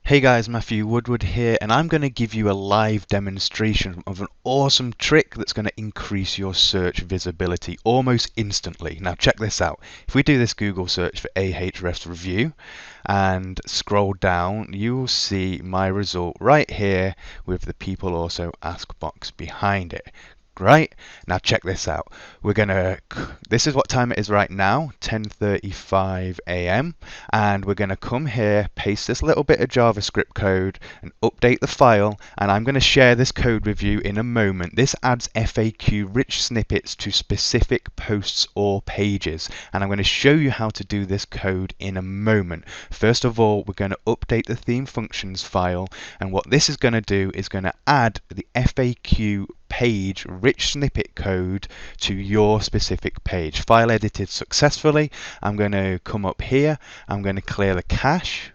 Hey guys, Matthew Woodward here, and I'm going to give you a live demonstration of an awesome trick that's going to increase your search visibility almost instantly. Now check this out. If we do this Google search for Ahrefs review and scroll down, you will see my result right here with the people also ask box behind it. Right, now check this out. This is what time it is right now, 10:35 a.m. and we're gonna come here, paste this little bit of JavaScript code and update the file, and I'm gonna share this code with you in a moment. This adds FAQ rich snippets to specific posts or pages, and I'm gonna show you how to do this code in a moment. First of all, we're gonna update the theme functions file, and what this is gonna do is gonna add the FAQ page rich snippet code to your specific page. File edited successfully. I'm going to come up here, I'm going to clear the cache,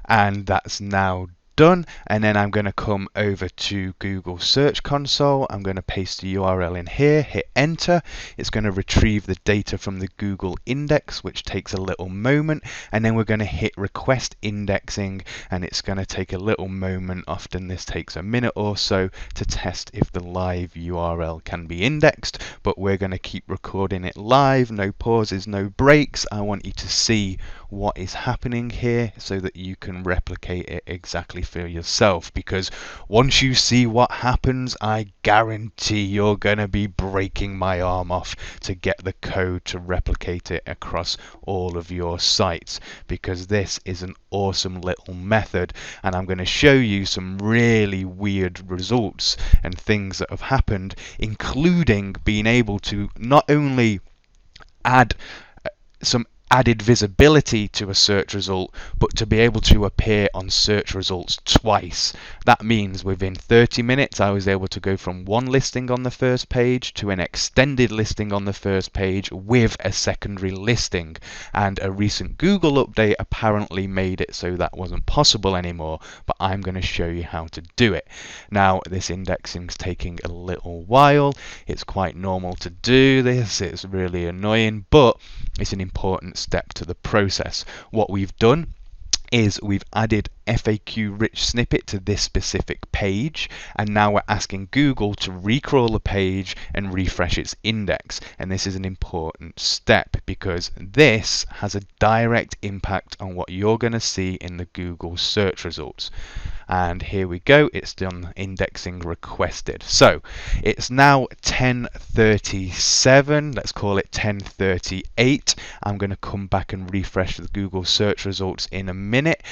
and that's now done. And then I'm going to come over to Google Search Console. I'm going to paste the URL in here, hit enter. It's going to retrieve the data from the Google index, which takes a little moment, and then we're going to hit request indexing, and it's going to take a little moment. Often this takes a minute or so to test if the live URL can be indexed, but we're going to keep recording it live, no pauses, no breaks. I want you to see what is happening here so that you can replicate it exactly for yourself, because once you see what happens, I guarantee you're gonna be breaking my arm off to get the code to replicate it across all of your sites, because this is an awesome little method, and I'm going to show you some really weird results and things that have happened, including being able to not only add some added visibility to a search result, but to be able to appear on search results twice. That means within 30 minutes I was able to go from one listing on the first page to an extended listing on the first page with a secondary listing, and a recent Google update apparently made it so that wasn't possible anymore, but I'm going to show you how to do it. Now this indexing's taking a little while. It's quite normal to do this, it's really annoying, but it's an important step to the process. What we've done is we've added FAQ rich snippet to this specific page, and now we're asking Google to recrawl the page and refresh its index. And this is an important step because this has a direct impact on what you're going to see in the Google search results. And here we go, it's done indexing requested. So it's now 10:37, let's call it 10:38. I'm going to come back and refresh the Google search results in a minute.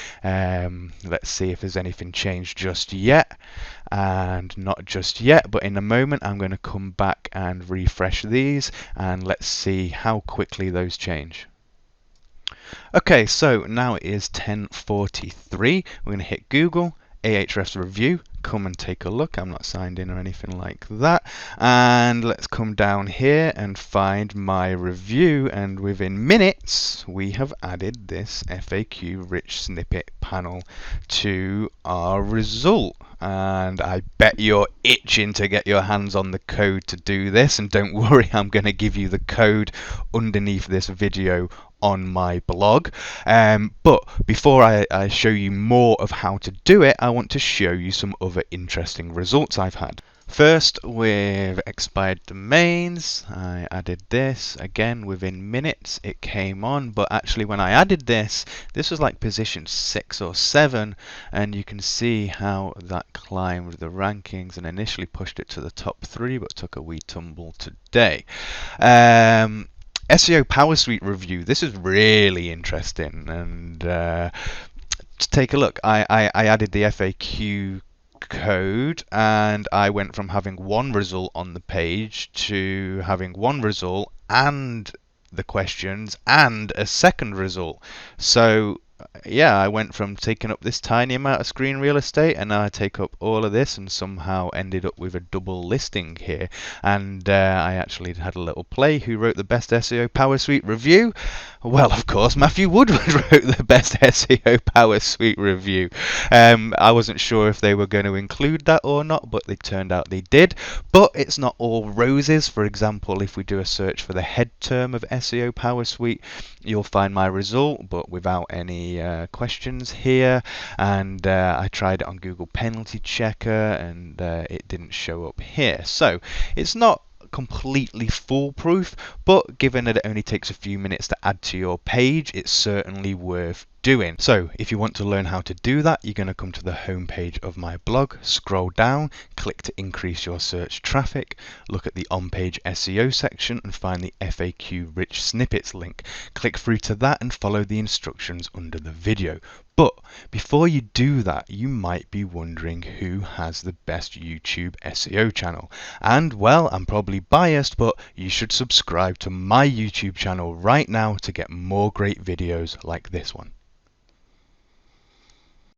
Let's see if there's anything changed just yet, and not just yet, but in a moment I'm going to come back and refresh these, and let's see how quickly those change. Okay, so now it is 10:43. We're going to hit Google Ahrefs review, come and take a look. I'm not signed in or anything like that, and let's come down here and find my review, and within minutes we have added this FAQ rich snippet panel to our result. And I bet you're itching to get your hands on the code to do this, and don't worry, I'm going to give you the code underneath this video on my blog. But before I show you more of how to do it, I want to show you some other interesting results I've had. First, with expired domains, I added this. Again, within minutes it came on, but actually when I added this was like position 6 or 7, and you can see how that climbed the rankings and initially pushed it to the top 3, but took a wee tumble today. SEO Power Suite review. This is really interesting, and to take a look, I added the FAQ code, and I went from having one result on the page to having one result and the questions and a second result. So yeah, I went from taking up this tiny amount of screen real estate, and now I take up all of this, and somehow ended up with a double listing here. And I actually had a little play. Who wrote the best SEO Power Suite review? Well, of course, Matthew Woodward wrote the best SEO Power Suite review. I wasn't sure if they were going to include that or not, but it turned out they did. But it's not all roses. For example, if we do a search for the head term of SEO Power Suite, you'll find my result, but without any any questions here, and I tried it on Google Penalty Checker, and it didn't show up here. So it's not completely foolproof, but given that it only takes a few minutes to add to your page, it's certainly worth doing. So if you want to learn how to do that, you're going to come to the home page of my blog, scroll down, click to increase your search traffic, look at the on-page SEO section and find the FAQ rich snippets link. Click through to that and follow the instructions under the video. But before you do that, you might be wondering who has the best YouTube SEO channel. And well, I'm probably biased, but you should subscribe to my YouTube channel right now to get more great videos like this one.